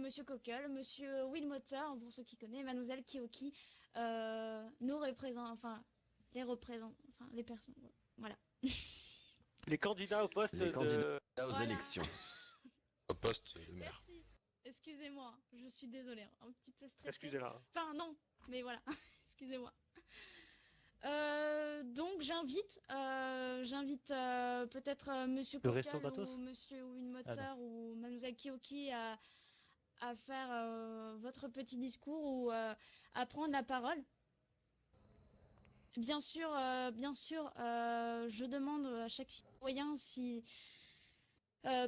Monsieur Coquel, Monsieur Wilmotter, pour ceux qui connaissent, Mademoiselle Kiyoki, nous représentent, enfin, enfin, les personnes, voilà. Les candidats au poste Les candidats de... aux Voilà. élections. Au poste de maire. Merci. Excusez-moi, je suis désolée, un petit peu stressée. Excusez-la. Enfin, non, mais voilà, excusez-moi. Donc j'invite peut-être Monsieur Le resto Coquel gratos ou Monsieur Winmotter ou Mademoiselle Kiyoki à faire votre petit discours ou à prendre la parole. Bien sûr, je demande à chaque citoyen si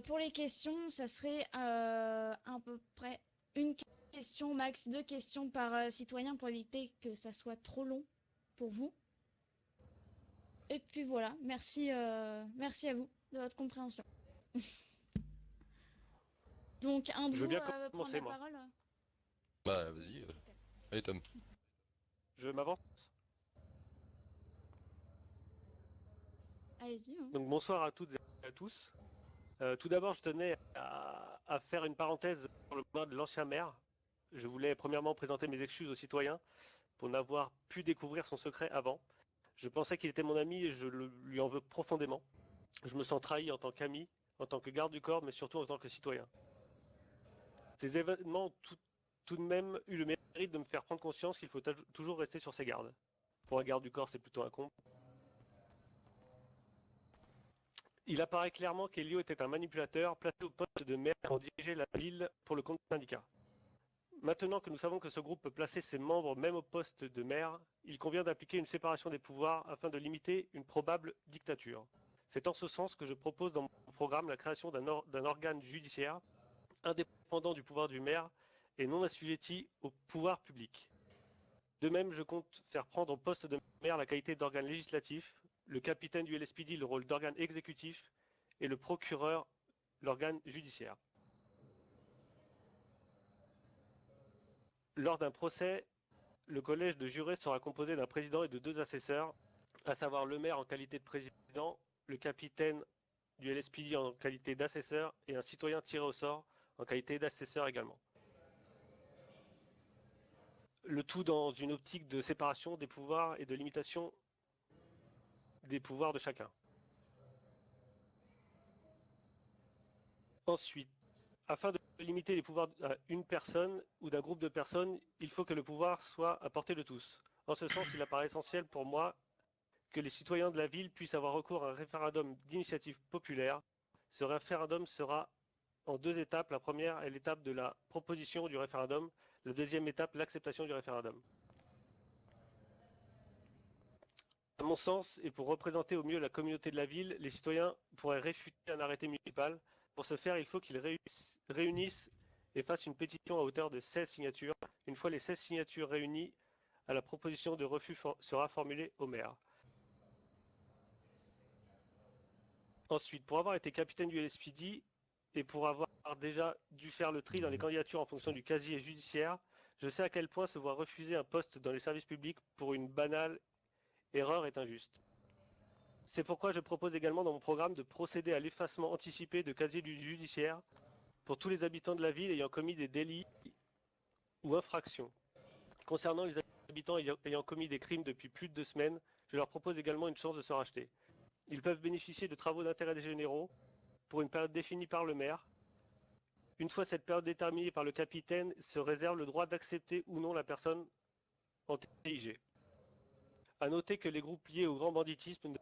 pour les questions, ça serait à peu près une question max, 2 questions par citoyen pour éviter que ça soit trop long pour vous. Et puis voilà, merci à vous de votre compréhension. Donc, un de Je veux vous bien prendre commencer, la moi. parole. Bah, vas-y. Allez, Tom. Je m'avance. Allez-y. Hein. Donc bonsoir à toutes et à tous. Tout d'abord, je tenais à faire une parenthèse sur le point de l'ancien maire. Je voulais premièrement présenter mes excuses aux citoyens pour n'avoir pu découvrir son secret avant. Je pensais qu'il était mon ami et je lui en veux profondément. Je me sens trahi en tant qu'ami, en tant que garde du corps, mais surtout en tant que citoyen. Ces événements ont tout de même eu le mérite de me faire prendre conscience qu'il faut toujours rester sur ses gardes. Pour un garde du corps, c'est plutôt un con. Il apparaît clairement qu'Elio était un manipulateur placé au poste de maire pour diriger la ville pour le compte du syndicat. Maintenant que nous savons que ce groupe peut placer ses membres même au poste de maire, il convient d'appliquer une séparation des pouvoirs afin de limiter une probable dictature. C'est en ce sens que je propose dans mon programme la création d'un organe judiciaire indépendant du pouvoir du maire et non assujetti au pouvoir public. De même, je compte faire prendre au poste de maire la qualité d'organe législatif, le capitaine du LSPD le rôle d'organe exécutif et le procureur l'organe judiciaire. Lors d'un procès, le collège de jurés sera composé d'un président et de 2 assesseurs, à savoir le maire en qualité de président, le capitaine du LSPD en qualité d'assesseur et un citoyen tiré au sort en qualité d'assesseur également. Le tout dans une optique de séparation des pouvoirs et de limitation des pouvoirs de chacun. Ensuite, afin de limiter les pouvoirs à une personne ou d'un groupe de personnes, il faut que le pouvoir soit à portée de tous. En ce sens, il apparaît essentiel pour moi que les citoyens de la ville puissent avoir recours à un référendum d'initiative populaire. Ce référendum sera en 2 étapes. La première est l'étape de la proposition du référendum. La deuxième étape, l'acceptation du référendum. À mon sens, et pour représenter au mieux la communauté de la ville, les citoyens pourraient réfuter un arrêté municipal. Pour ce faire, il faut qu'ils réunissent et fassent une pétition à hauteur de 16 signatures. Une fois les 16 signatures réunies, la proposition de refus sera formulée au maire. Ensuite, pour avoir été capitaine du LSPD et pour avoir déjà dû faire le tri dans les candidatures en fonction du casier judiciaire, je sais à quel point se voir refuser un poste dans les services publics pour une banale erreur est injuste. C'est pourquoi je propose également dans mon programme de procéder à l'effacement anticipé de casier du judiciaire pour tous les habitants de la ville ayant commis des délits ou infractions. Concernant les habitants ayant commis des crimes depuis plus de 2 semaines, je leur propose également une chance de se racheter. Ils peuvent bénéficier de travaux d'intérêt généraux pour une période définie par le maire. Une fois cette période déterminée par le capitaine, se réserve le droit d'accepter ou non la personne en TIG. À noter que les groupes liés au grand banditisme ne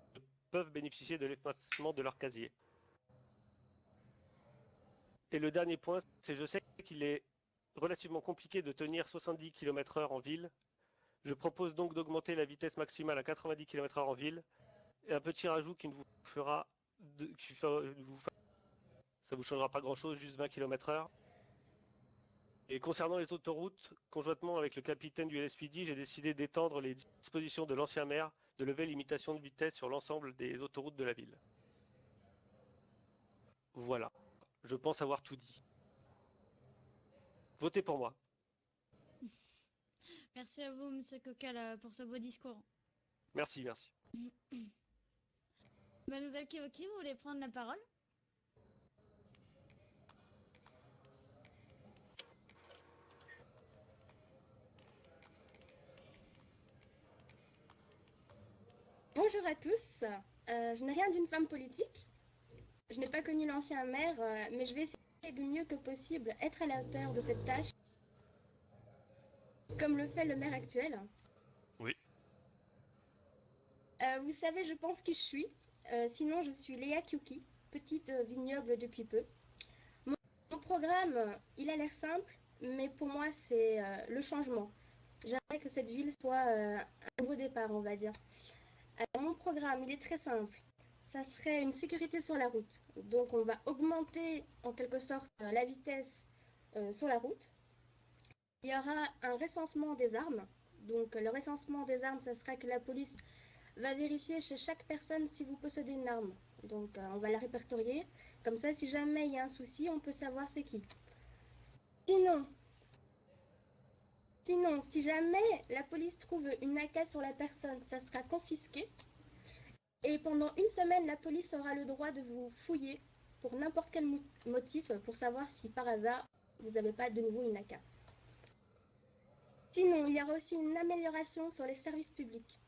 peuvent bénéficier de l'effacement de leur casier. Et le dernier point, c'est je sais qu'il est relativement compliqué de tenir 70 km/h en ville. Je propose donc d'augmenter la vitesse maximale à 90 km/h en ville. Et un petit rajout qui ne vous fera... ça vous changera pas grand-chose, juste 20 km/h. Et concernant les autoroutes, conjointement avec le capitaine du LSPD, j'ai décidé d'étendre les dispositions de l'ancien maire, de lever l'imitation de vitesse sur l'ensemble des autoroutes de la ville. Voilà, je pense avoir tout dit. Votez pour moi. Merci à vous, Monsieur Coquel, pour ce beau discours. Merci, merci. Mademoiselle Kiyoki, vous voulez prendre la parole? Bonjour à tous. Je n'ai rien d'une femme politique. Je n'ai pas connu l'ancien maire, mais je vais essayer du mieux que possible être à la hauteur de cette tâche, comme le fait le maire actuel. Oui. Vous savez, je pense qui je suis. Sinon, je suis Léa Kyuki, petite vignoble depuis peu. Mon programme, il a l'air simple, mais pour moi, c'est le changement. J'aimerais que cette ville soit un nouveau départ, on va dire. Alors, mon programme, il est très simple. Ça serait une sécurité sur la route. Donc, on va augmenter en quelque sorte la vitesse sur la route. Il y aura un recensement des armes. Donc, le recensement des armes, ça sera que la police va vérifier chez chaque personne si vous possédez une arme. Donc, on va la répertorier. Comme ça, si jamais il y a un souci, on peut savoir c'est qui. Sinon, si jamais la police trouve une AK sur la personne, ça sera confisqué. Et pendant une semaine, la police aura le droit de vous fouiller pour n'importe quel motif pour savoir si par hasard vous n'avez pas de nouveau une AK. Sinon, il y aura aussi une amélioration sur les services publics.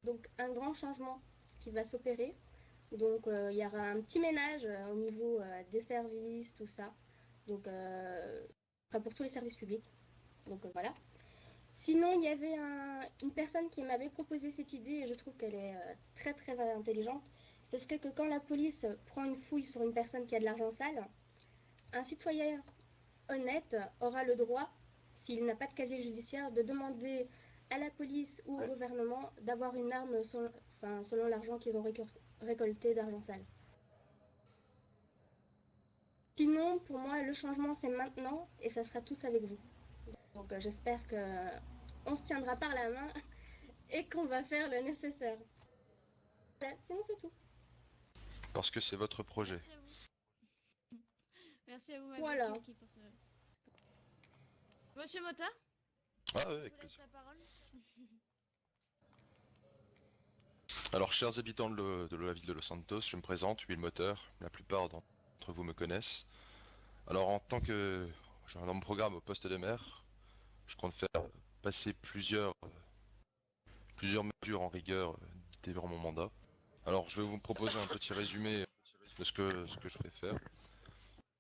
Donc un grand changement qui va s'opérer. Donc il y aura un petit ménage au niveau des services, tout ça. Donc pour tous les services publics. Donc voilà. Sinon, il y avait une personne qui m'avait proposé cette idée et je trouve qu'elle est très très intelligente. Ce serait que quand la police prend une fouille sur une personne qui a de l'argent sale, un citoyen honnête aura le droit, s'il n'a pas de casier judiciaire, de demander à la police ou au gouvernement d'avoir une arme selon l'argent qu'ils ont récolté d'argent sale. Sinon, pour moi, le changement c'est maintenant et ça sera tous avec vous. Donc j'espère qu'on se tiendra par la main et qu'on va faire le nécessaire. Voilà, sinon c'est tout. Parce que c'est votre projet. Merci à vous. Merci à vous, Madame Voilà. Kyuki, pour ce... Monsieur Mota, Ah ouais, je avec vous laisse plaisir. la parole. Alors, chers habitants de la ville de Los Santos, je me présente, Will Moteur. La plupart d'entre vous me connaissent. Alors, en tant que j'ai dans mon programme au poste de maire, je compte faire passer plusieurs mesures en rigueur durant mon mandat. Alors, je vais vous proposer un petit résumé de ce que je vais faire.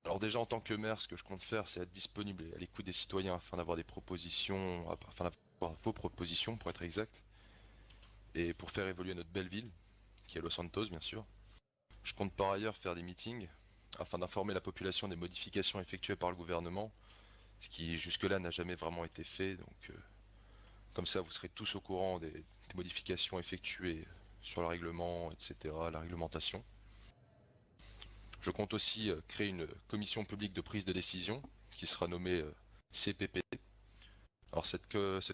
Alors déjà en tant que maire, ce que je compte faire, c'est être disponible et à l'écoute des citoyens afin d'avoir des propositions, afin d'avoir vos propositions pour être exact, et pour faire évoluer notre belle ville, qui est Los Santos bien sûr. Je compte par ailleurs faire des meetings afin d'informer la population des modifications effectuées par le gouvernement, ce qui jusque-là n'a jamais vraiment été fait, donc comme ça vous serez tous au courant des modifications effectuées sur le règlement, etc., la réglementation. Je compte aussi créer une commission publique de prise de décision qui sera nommée CPP. Alors cette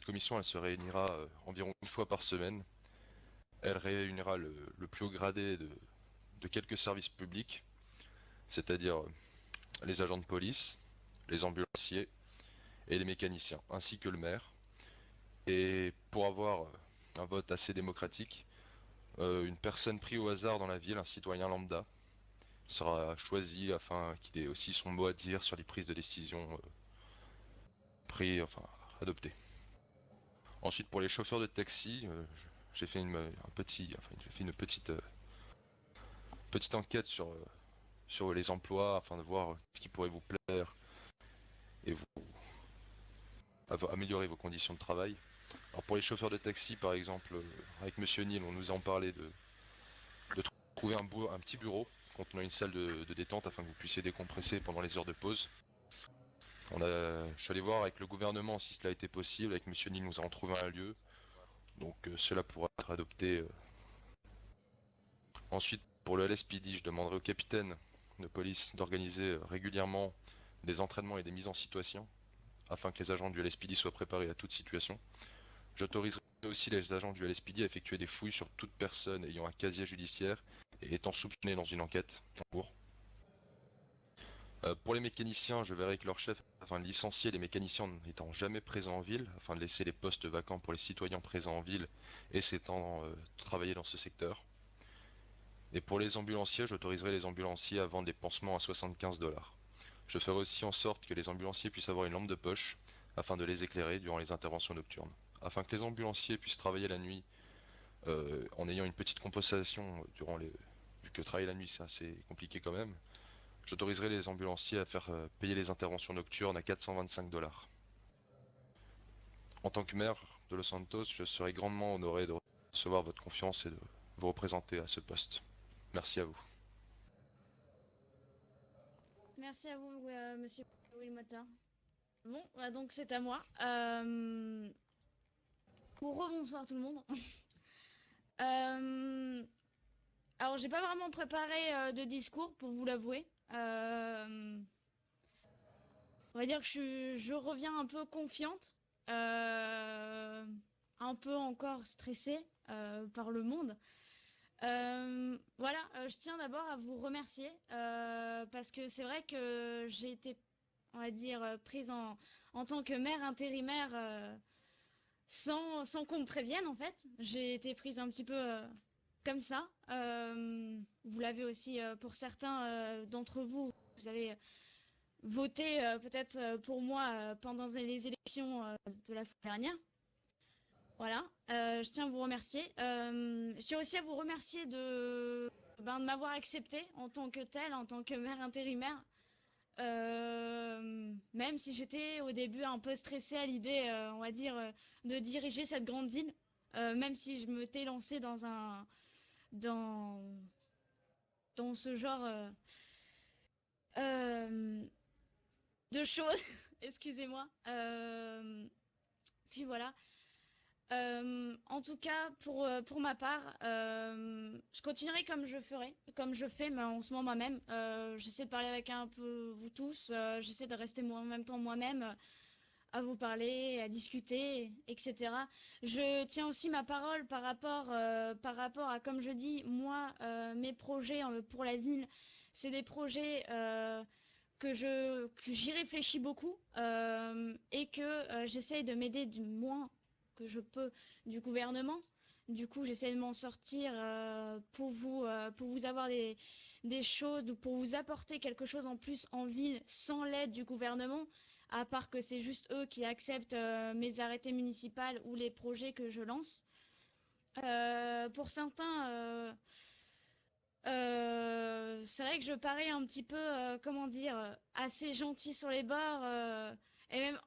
commission, elle se réunira environ une fois par semaine. Elle réunira le plus haut gradé de quelques services publics, c'est-à-dire les agents de police, les ambulanciers et les mécaniciens, ainsi que le maire. Et pour avoir un vote assez démocratique, une personne prise au hasard dans la ville, un citoyen lambda, sera choisi afin qu'il ait aussi son mot à dire sur les prises de décision adoptées. Ensuite, pour les chauffeurs de taxi, j'ai fait une petite enquête sur les emplois afin de voir ce qui pourrait vous plaire et améliorer vos conditions de travail. Alors pour les chauffeurs de taxi, par exemple, avec Monsieur Neil, on nous a en parlé de trouver un petit bureau contenant une salle de détente afin que vous puissiez décompresser pendant les heures de pause. Je suis allé voir avec le gouvernement si cela était possible. Avec Monsieur Neil, nous avons trouvé un lieu. Donc cela pourra être adopté. Ensuite, pour le LSPD, je demanderai au capitaine de police d'organiser régulièrement des entraînements et des mises en situation afin que les agents du LSPD soient préparés à toute situation. J'autoriserai aussi les agents du LSPD à effectuer des fouilles sur toute personne ayant un casier judiciaire et étant soupçonnée dans une enquête en cours. Pour les mécaniciens, je verrai avec leur chef afin de licencier les mécaniciens n'étant jamais présents en ville, afin de laisser les postes vacants pour les citoyens présents en ville et s'étant travailler dans ce secteur. Et pour les ambulanciers, j'autoriserai les ambulanciers à vendre des pansements à 75 $. Je ferai aussi en sorte que les ambulanciers puissent avoir une lampe de poche afin de les éclairer durant les interventions nocturnes. Afin que les ambulanciers puissent travailler la nuit, en ayant une petite compensation durant les... Vu que travailler la nuit c'est assez compliqué quand même, j'autoriserai les ambulanciers à faire payer les interventions nocturnes à 425 $. En tant que maire de Los Santos, je serai grandement honoré de recevoir votre confiance et de vous représenter à ce poste. Merci à vous. Merci à vous, monsieur Wilmotter. Bon, donc c'est à moi. Rebonsoir tout le monde. Alors, j'ai pas vraiment préparé de discours, pour vous l'avouer. On va dire que je reviens un peu confiante, un peu encore stressée par le monde. Voilà, je tiens d'abord à vous remercier parce que c'est vrai que j'ai été, on va dire, prise en tant que mère intérimaire sans qu'on me prévienne en fait. J'ai été prise un petit peu comme ça. Vous l'avez aussi pour certains d'entre vous. Vous avez voté peut-être pour moi pendant les élections de la fois dernière. Voilà, je tiens à vous remercier. Je tiens aussi à vous remercier de m'avoir accepté en tant que telle, en tant que mère intérimaire. Même si j'étais au début un peu stressée à l'idée, on va dire, de diriger cette grande ville, même si je m'étais lancée dans ce genre de choses. Excusez-moi. Puis voilà. En tout cas, pour ma part, je continuerai comme je fais mais en ce moment même. J'essaie de parler avec un peu vous tous. J'essaie de rester en même temps moi-même, à vous parler, à discuter, etc. Je tiens aussi ma parole par rapport à, comme je dis, moi, mes projets pour la ville, c'est des projets que j'y réfléchis beaucoup et que j'essaye de m'aider du moins que je peux du gouvernement. Du coup, j'essaie de m'en sortir pour vous avoir des choses ou pour vous apporter quelque chose en plus en ville sans l'aide du gouvernement, à part que c'est juste eux qui acceptent mes arrêtés municipaux ou les projets que je lance. Pour certains, c'est vrai que je parais un petit peu, comment dire, assez gentil sur les bords et même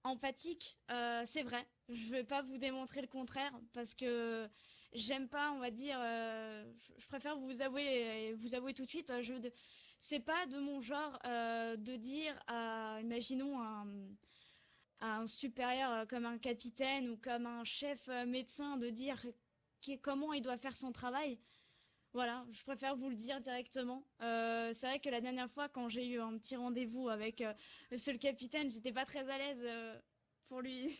empathique. C'est vrai. Je vais pas vous démontrer le contraire parce que j'aime pas, on va dire, je préfère vous avouer tout de suite. C'est pas de mon genre de dire à, imaginons à un supérieur comme un capitaine ou comme un chef médecin de dire comment il doit faire son travail. Voilà, je préfère vous le dire directement. C'est vrai que la dernière fois, quand j'ai eu un petit rendez-vous avec monsieur le capitaine, j'étais pas très à l'aise pour lui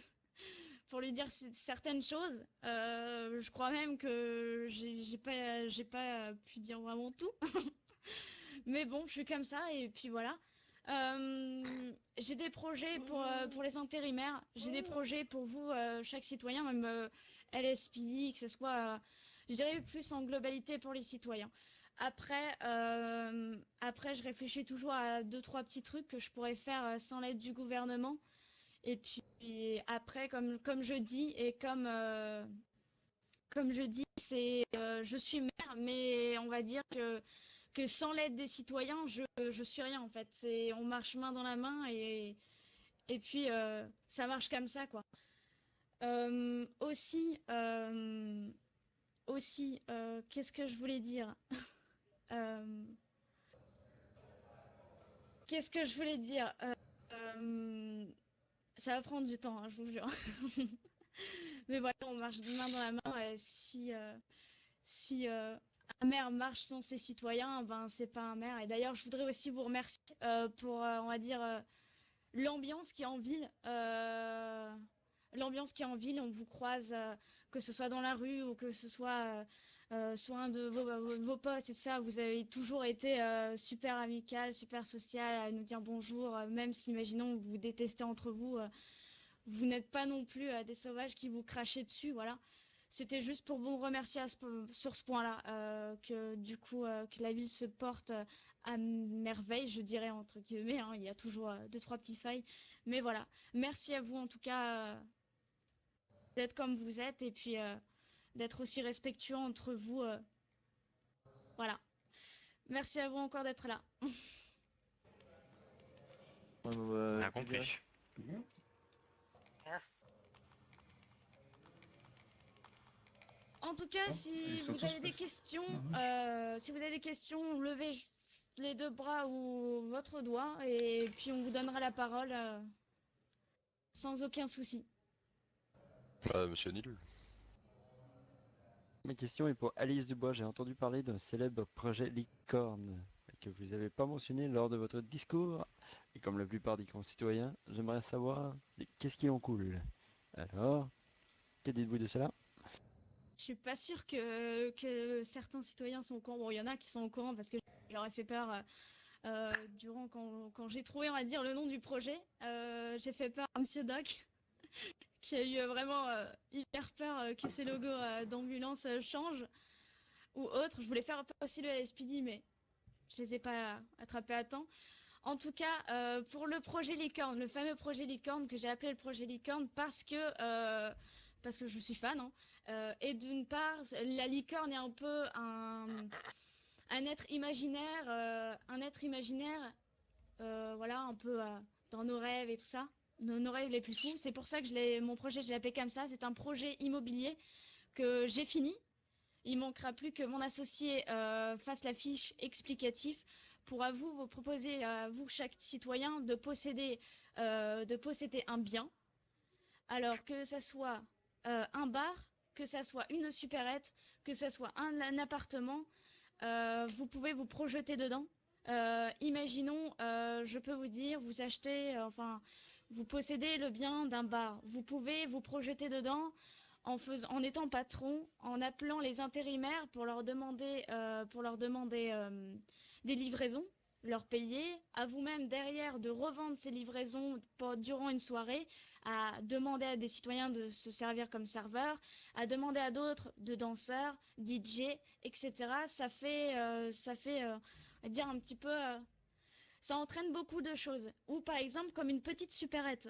pour lui dire certaines choses. Je crois même que j'ai pas pu dire vraiment tout. Mais bon, je suis comme ça et puis voilà. J'ai des projets pour les intérimaires. J'ai des projets pour vous, chaque citoyen, même LSPD, que ce soit, je dirais plus en globalité pour les citoyens. Après, je réfléchis toujours à 2-3 petits trucs que je pourrais faire sans l'aide du gouvernement. Et puis après, comme je dis et comme je dis, je suis maire, mais on va dire que sans l'aide des citoyens, je suis rien en fait. On marche main dans la main et puis ça marche comme ça quoi. Aussi, qu'est-ce que je voulais dire? Qu'est-ce que je voulais dire? Ça va prendre du temps, hein, je vous jure. Mais voilà, on marche de main dans la main. Et si un maire marche sans ses citoyens, ben c'est pas un maire. Et d'ailleurs, je voudrais aussi vous remercier pour, on va dire, l'ambiance qui est en ville. L'ambiance qui est en ville, on vous croise, que ce soit dans la rue ou que ce soit sur un de vos postes et tout ça, vous avez toujours été super amical, super social, à nous dire bonjour, même si, imaginons, vous vous détestez entre vous, vous n'êtes pas non plus des sauvages qui vous crachaient dessus, voilà. C'était juste pour vous remercier sur ce point-là, que du coup, que la ville se porte à merveille, je dirais, entre guillemets, hein, il y a toujours 2-3 petites failles, mais voilà. Merci à vous, en tout cas, d'être comme vous êtes, et puis d'être aussi respectueux entre vous. Voilà. Merci à vous encore d'être là. Bien compris. En tout cas, si vous avez des questions, levez les deux bras ou votre doigt et puis on vous donnera la parole sans aucun souci. Monsieur Nil. Ma question est pour Alice Dubois. J'ai entendu parler d'un célèbre projet Licorne que vous n'avez pas mentionné lors de votre discours. Et comme la plupart des concitoyens, j'aimerais savoir qu'est-ce qui en coule. Alors, que dites-vous de cela? Je suis pas sûre que certains citoyens sont au courant. Bon, il y en a qui sont au courant parce que je leur ai fait peur durant quand j'ai trouvé, on va dire, le nom du projet. J'ai fait peur à Monsieur Doc qui a eu vraiment hyper peur que ces logos d'ambulance changent ou autres. Je voulais faire aussi le LSPD, mais je les ai pas attrapés à temps. En tout cas, pour le projet Licorne, le fameux projet Licorne que j'ai appelé le projet Licorne parce que je suis fan, hein, et d'une part, la licorne est un peu un être imaginaire, voilà, un peu dans nos rêves et tout ça, nos rêves les plus fous. C'est pour ça que mon projet, je l'ai appelé comme ça. C'est un projet immobilier que j'ai fini. Il manquera plus que mon associé fasse la fiche explicative pour à vous proposer à vous, chaque citoyen, de posséder un bien. Alors que ça soit un bar, que ça soit une supérette, que ça soit un appartement, vous pouvez vous projeter dedans. Imaginons, je peux vous dire, vous achetez, vous possédez le bien d'un bar. Vous pouvez vous projeter dedans en étant patron, en appelant les intérimaires pour leur demander des livraisons, leur payer, à vous-même derrière de revendre ces livraisons durant une soirée, à demander à des citoyens de se servir comme serveurs, à demander à d'autres de danseurs, DJ, etc. Ça fait dire un petit peu, ça entraîne beaucoup de choses. Ou par exemple comme une petite supérette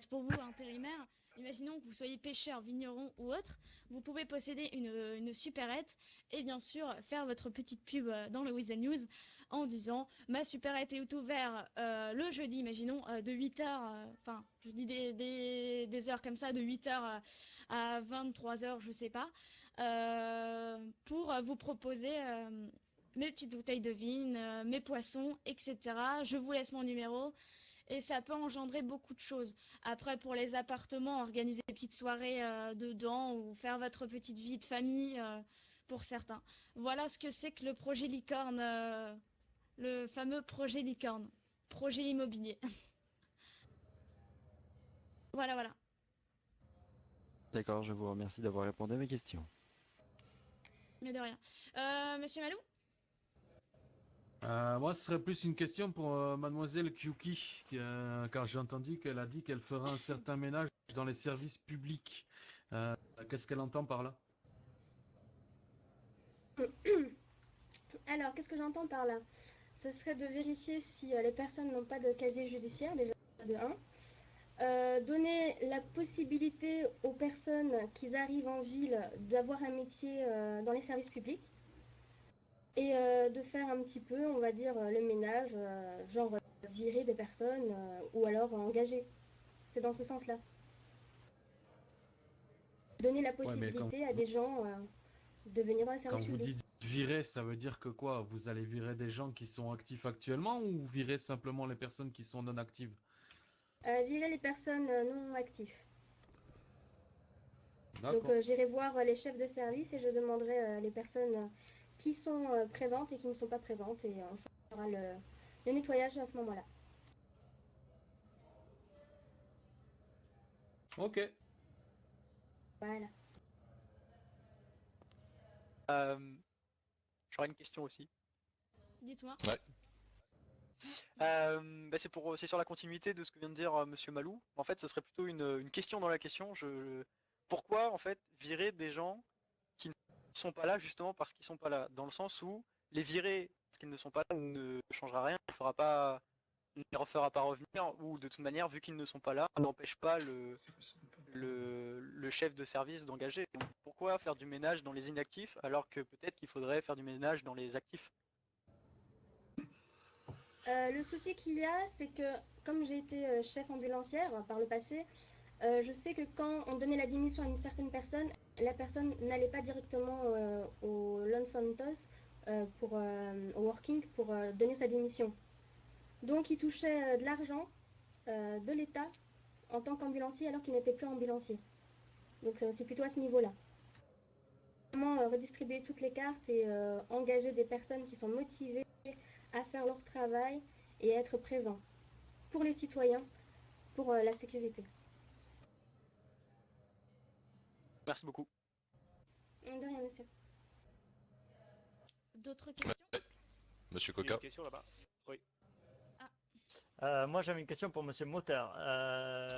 pour vous intérimaire. Imaginons que vous soyez pêcheur, vigneron ou autre, vous pouvez posséder une supérette et bien sûr faire votre petite pub dans le Weasel News en disant ma supérette est ouverte le jeudi, imaginons, de 8h, je dis des heures comme ça, de 8h à 23h, je sais pas, pour vous proposer mes petites bouteilles de vin, mes poissons, etc. Je vous laisse mon numéro. Et ça peut engendrer beaucoup de choses. Après, pour les appartements, organiser des petites soirées dedans ou faire votre petite vie de famille pour certains. Voilà ce que c'est que le projet Licorne, le fameux projet Licorne, projet immobilier. Voilà. D'accord, je vous remercie d'avoir répondu à mes questions. Mais de rien. Monsieur Malou? Moi, ce serait plus une question pour Mademoiselle Kyuki, car j'ai entendu qu'elle a dit qu'elle fera un certain ménage dans les services publics. Qu'est-ce qu'elle entend par là? Alors, qu'est-ce que j'entends par là? Ce serait de vérifier si les personnes n'ont pas de casier judiciaire, déjà de 1. Donner la possibilité aux personnes qui arrivent en ville d'avoir un métier dans les services publics. Et de faire un petit peu, on va dire, le ménage, genre virer des personnes ou alors engager. C'est dans ce sens-là. Donner la possibilité à des gens de venir dans les services publics. Quand vous dites virer, ça veut dire que quoi? Vous allez virer des gens qui sont actifs actuellement ou virer simplement les personnes qui sont non actives? Virer les personnes non actives. D'accord. Donc j'irai voir les chefs de service et je demanderai les personnes qui sont présentes et qui ne sont pas présentes et on fera le nettoyage à ce moment-là. Ok. Voilà. J'aurais une question aussi. Dites-moi. Ouais. C'est sur la continuité de ce que vient de dire Monsieur Malou. En fait, ce serait plutôt une question dans la question. Pourquoi en fait virer des gens qui ne sont pas là justement parce qu'ils sont pas là, dans le sens où les virer parce qu'ils ne sont pas là ne changera rien, ne les refera pas revenir, ou de toute manière vu qu'ils ne sont pas là, on n'empêche pas le chef de service d'engager. pourquoi faire du ménage dans les inactifs alors que peut-être qu'il faudrait faire du ménage dans les actifs? Le souci qu'il y a, c'est que comme j'ai été chef ambulancière par le passé, je sais que quand on donnait la démission à une certaine personne, la personne n'allait pas directement au Los Santos au working pour donner sa démission. Donc il touchait de l'argent de l'État en tant qu'ambulancier alors qu'il n'était plus ambulancier. Donc c'est plutôt à ce niveau-là. Vraiment redistribuer toutes les cartes et engager des personnes qui sont motivées à faire leur travail et à être présents pour les citoyens, pour la sécurité. Merci beaucoup. De rien, monsieur. D'autres questions? Monsieur Il y a Coca. une question là-bas. Oui. Moi, j'avais une question pour Monsieur Moteur.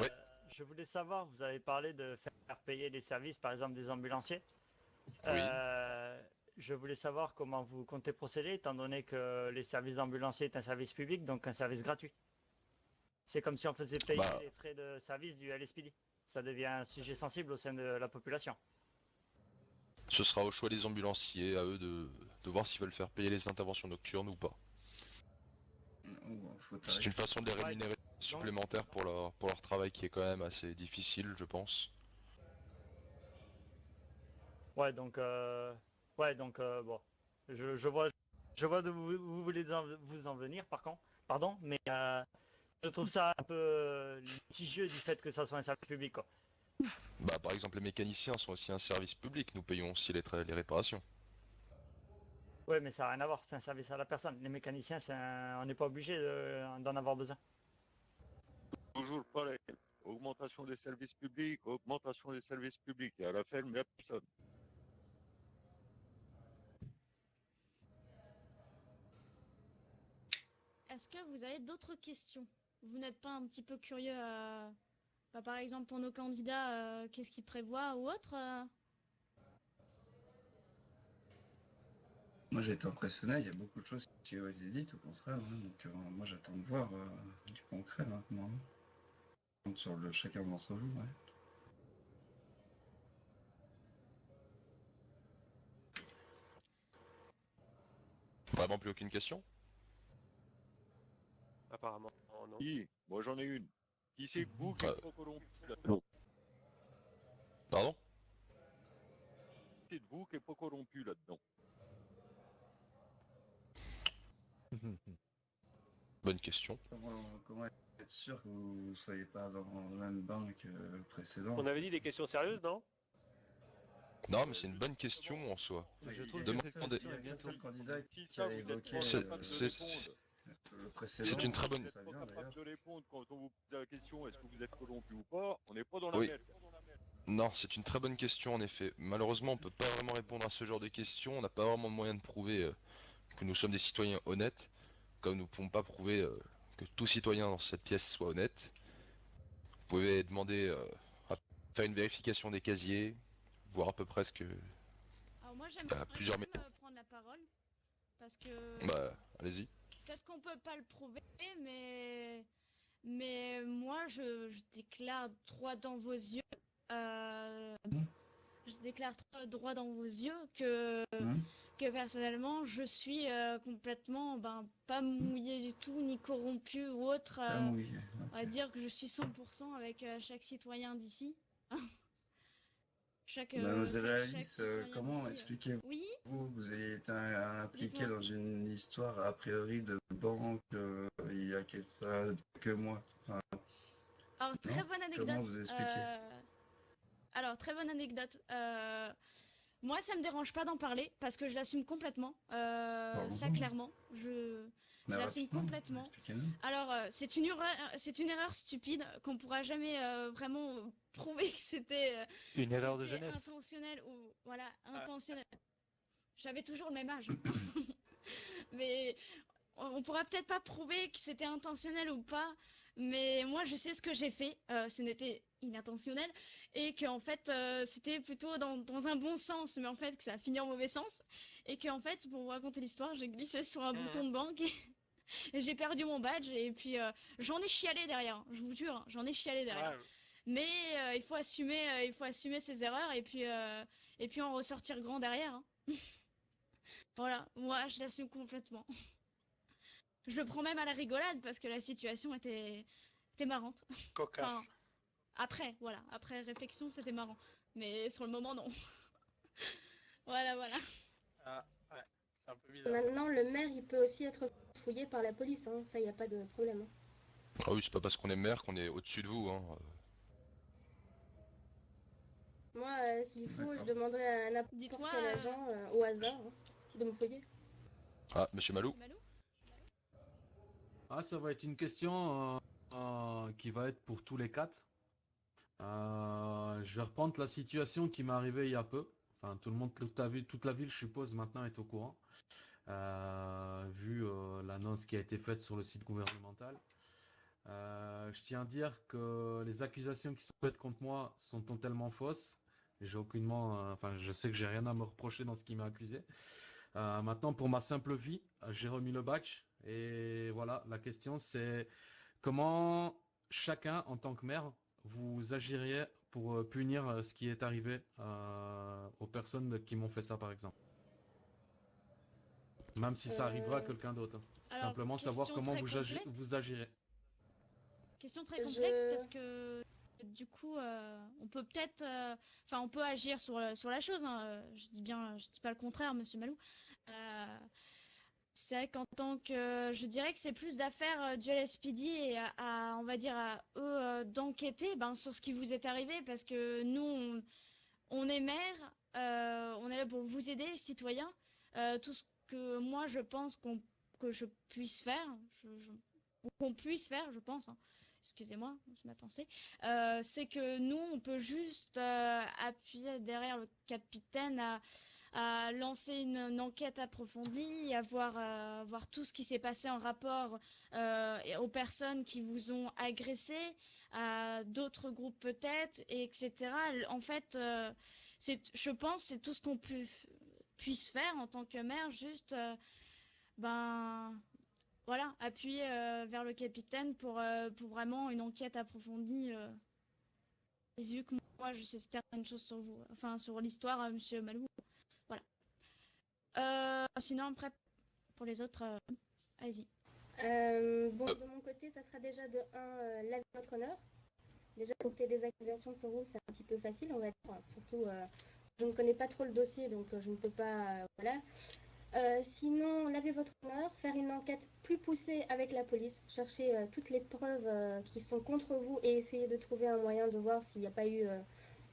Ouais. Je voulais savoir, vous avez parlé de faire payer les services, par exemple des ambulanciers. Oui. Je voulais savoir comment vous comptez procéder, étant donné que les services ambulanciers est un service public, donc un service gratuit. C'est comme si on faisait payer les frais de service du LSPD. Ça devient un sujet sensible au sein de la population. Ce sera au choix des ambulanciers, à eux de voir s'ils veulent faire payer les interventions nocturnes ou pas. C'est une façon de les rémunérer supplémentaires pour leur travail qui est quand même assez difficile, je pense. Ouais, donc bon, je vois d'où vous voulez vous en venir, pardon, mais je trouve ça un peu litigieux du fait que ça soit un service public, quoi. Bah, par exemple, les mécaniciens sont aussi un service public, nous payons aussi les réparations. Ouais, mais ça n'a rien à voir, c'est un service à la personne. Les mécaniciens, on n'est pas obligé d'en avoir besoin. Toujours pareil. Augmentation des services publics, augmentation des services publics. Et à la fin, il n'y a personne. Est-ce que vous avez d'autres questions? Vous n'êtes pas un petit peu curieux par exemple, pour nos candidats, qu'est-ce qu'ils prévoient ou autre Moi j'ai été impressionné, il y a beaucoup de choses qui ont été dites au contraire, hein, donc moi j'attends de voir du concret maintenant. Donc, sur chacun d'entre vous, ouais. Vraiment plus aucune question? Apparemment, non. Qui? Moi j'en ai une. Qui c'est que vous qui êtes trop corrompu là-dedans? Pardon? C'est de vous qui êtes pas corrompu là-dedans. Bonne question. Comment être sûr que vous ne soyez pas dans le même bain que le précédent? On avait dit des questions sérieuses, non? Non, mais c'est une bonne question en soi. Je trouve que cette question est bien seul candidat Si qui ça, a vous êtes évoqué pas capable de répondre. le précédent. C'est une très bonne. Vous n'êtes pas capable de répondre quand on vous pose la question est-ce que vous êtes corrompu ou pas, on n'est pas dans la Oui. merde. Non, c'est une très bonne question en effet. Malheureusement, on peut pas vraiment répondre à ce genre de questions. On n'a pas vraiment de moyen de prouver que nous sommes des citoyens honnêtes, comme nous ne pouvons pas prouver que tout citoyen dans cette pièce soit honnête. Vous pouvez demander à faire une vérification des casiers, voir à peu près ce que. Alors moi j'aimerais plusieurs quand même prendre la parole, parce que Bah, allez-y. peut-être qu'on peut pas le prouver, mais moi je déclare droit dans vos yeux, je déclare droit dans vos yeux que personnellement je suis complètement pas mouillé du tout, ni corrompu ou autre. Pas mouillé, On va dire que je suis 100% avec chaque citoyen d'ici. Mademoiselle chaque Alice, citoyen comment d'ici, expliquez-vous? Oui, Vous avez été impliqué Dites-moi. dans une histoire a priori de banque il y a quelques mois. Enfin, alors très non? bonne Comment anecdote. vous expliquez? Alors très bonne anecdote. Moi ça me dérange pas d'en parler parce que je l'assume complètement. Ça clairement, je l'assume complètement. Expliquez-nous. Alors c'est une erreur stupide qu'on pourra jamais vraiment prouver que c'était Une erreur de c'était jeunesse. intentionnel ou voilà intentionnel. J'avais toujours le même âge. Mais on pourra peut-être pas prouver que c'était intentionnel ou pas, mais moi je sais ce que j'ai fait, ce n'était inintentionnel, et que en fait c'était plutôt dans un bon sens, mais en fait que ça a fini en mauvais sens, et que en fait pour vous raconter l'histoire, j'ai glissé sur un bouton de banque et j'ai perdu mon badge, et puis j'en ai chialé derrière, je vous jure, j'en ai chialé derrière. Ouais. Mais il faut assumer ses erreurs, et puis et puis en ressortir grand derrière. Hein. Voilà, moi je l'assume complètement. Je le prends même à la rigolade parce que la situation était marrante. Cocasse. Enfin, après, voilà, après réflexion, c'était marrant. Mais sur le moment, non. Voilà, voilà. Ah, ouais, c'est un peu bizarre. Maintenant, le maire, il peut aussi être fouillé par la police, hein. Ça, il n'y a pas de problème. Ah oui, c'est pas parce qu'on est maire qu'on est au-dessus de vous. Hein. Moi, s'il faut, je D'accord. demanderai à n'importe Dites-moi, quel agent, au hasard, hein, de me fouiller. Ah, monsieur Malou? Monsieur Malou? Ah, ça va être une question qui va être pour tous les quatre. Je vais reprendre la situation qui m'est arrivée il y a peu. Enfin, tout le monde, toute la ville, je suppose, maintenant est au courant, vu l'annonce qui a été faite sur le site gouvernemental. Je tiens à dire que les accusations qui sont faites contre moi sont totalement fausses. J'ai aucunement, enfin, je sais que j'ai rien à me reprocher dans ce qui m'a accusé. Maintenant, pour ma simple vie, j'ai remis le badge. Et voilà, la question c'est comment chacun, en tant que maire, vous agiriez pour punir ce qui est arrivé aux personnes qui m'ont fait ça, par exemple. Même si ça arrivera à quelqu'un d'autre. Hein. Alors, Simplement savoir question comment très vous complexe. agirez. Question très complexe parce que du coup, on peut peut-être, enfin, on peut agir sur la chose. Hein. Je dis pas le contraire, Monsieur Malou. C'est vrai qu'en tant que, je dirais que c'est plus d'affaires du LSPD et on va dire à eux d'enquêter sur ce qui vous est arrivé parce que nous, on est maire, on est là pour vous aider, citoyens. Tout ce que moi je pense que je puisse faire, ou qu'on puisse faire, je pense. Hein. Excusez-moi, c'est ma pensée. C'est que nous, on peut juste appuyer derrière le capitaine à lancer une enquête approfondie, à voir tout ce qui s'est passé en rapport aux personnes qui vous ont agressé, à d'autres groupes peut-être, etc. En fait, je pense c'est tout ce qu'on puisse faire en tant que maire, juste voilà, appuyer vers le capitaine pour vraiment une enquête approfondie. Et vu que moi je sais certaines choses sur vous, enfin sur l'histoire, Monsieur Malou. Sinon, après, pour les autres, allez-y. Bon, de mon côté, ça sera déjà de 1, laver votre honneur. Déjà, porter des accusations sur vous, c'est un petit peu facile, on va dire. Enfin, surtout, je ne connais pas trop le dossier, donc je ne peux pas. Voilà. Sinon, laver votre honneur, faire une enquête plus poussée avec la police, chercher toutes les preuves qui sont contre vous et essayer de trouver un moyen de voir s'il n'y a pas eu,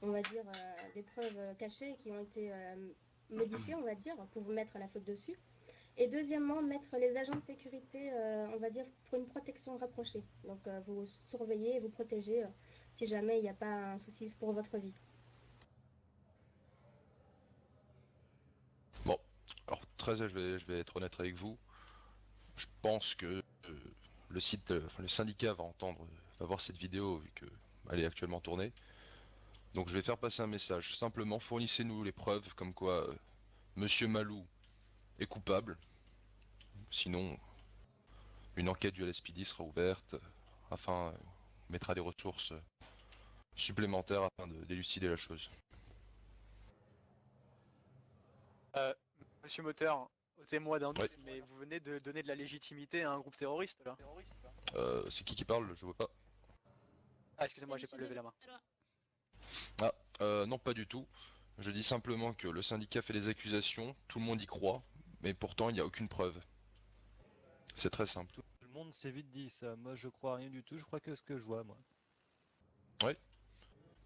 on va dire, des preuves cachées qui ont été modifiées, on va dire, pour vous mettre la faute dessus. Et deuxièmement, mettre les agents de sécurité, on va dire, pour une protection rapprochée. Donc, vous surveillez et vous protégez si jamais il n'y a pas un souci pour votre vie. Bon, alors très, je vais être honnête avec vous. Je pense que le site, le syndicat va va voir cette vidéo vu qu'elle est actuellement tournée. Donc je vais faire passer un message. Simplement, fournissez-nous les preuves comme quoi Monsieur Malou est coupable. Sinon, une enquête du LSPD sera ouverte afin on mettra des ressources supplémentaires afin de d'élucider la chose. Monsieur Moteur, ôtez-moi d'un doute, Ouais. mais vous venez de donner de la légitimité à un groupe terroriste là. C'est qui parle? Je vois pas. Ah, excusez-moi, j'ai pas levé la main. Ah, non, pas du tout. Je dis simplement que le syndicat fait des accusations, tout le monde y croit, mais pourtant il n'y a aucune preuve. C'est très simple. Tout le monde s'est vite dit ça. Moi, je crois rien du tout. Je crois que ce que je vois, moi. Ouais.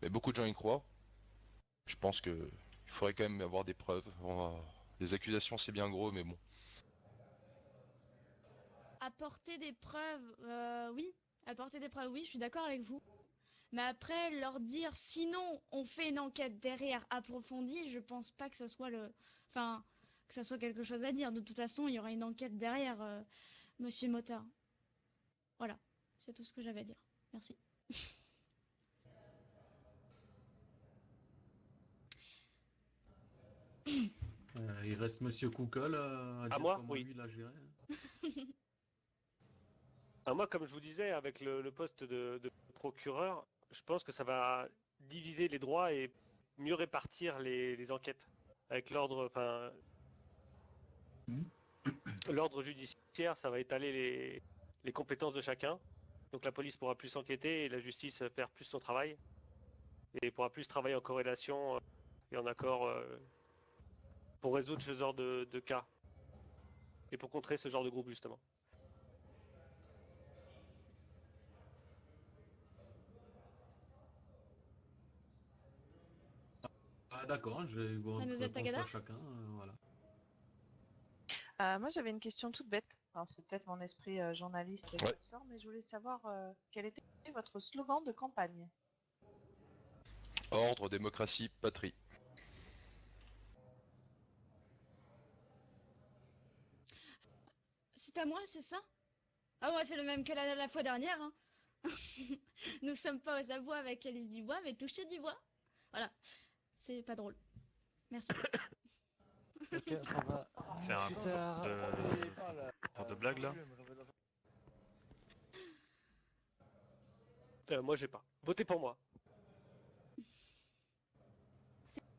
Mais beaucoup de gens y croient. Je pense que il faudrait quand même avoir des preuves. Les accusations, c'est bien gros, mais bon. Apporter des preuves, oui. Apporter des preuves, oui, je suis d'accord avec vous. Mais après, leur dire sinon on fait une enquête derrière approfondie, je pense pas que ça soit que ça soit quelque chose à dire. De toute façon, il y aura une enquête derrière, Monsieur Motard. Voilà, c'est tout ce que j'avais à dire. Merci. Il reste Monsieur Koukel à dire moi, comment oui. lui l'a géré. Moi, comme je vous disais, avec le poste de procureur, je pense que ça va diviser les droits et mieux répartir les enquêtes avec l'ordre, enfin, l'ordre judiciaire, ça va étaler les compétences de chacun. Donc la police pourra plus enquêter et la justice faire plus son travail et pourra plus travailler en corrélation et en accord pour résoudre ce genre de cas et pour contrer ce genre de groupe justement. Ah, d'accord, je vais vous Mademoiselle répondre Tagada à chacun. Voilà. Moi, j'avais une question toute bête. Alors, c'est peut-être mon esprit journaliste qui ressort, mais je voulais savoir quel était votre slogan de campagne. Ordre, démocratie, patrie. C'est à moi, c'est ça? Ah ouais, c'est le même que la fois dernière. Hein. Nous sommes pas aux abois avec Alice Dubois, mais toucher du bois. Voilà, c'est pas drôle. Merci. Ok, ça va. C'est un genre de blague là. Moi j'ai pas. Votez pour moi.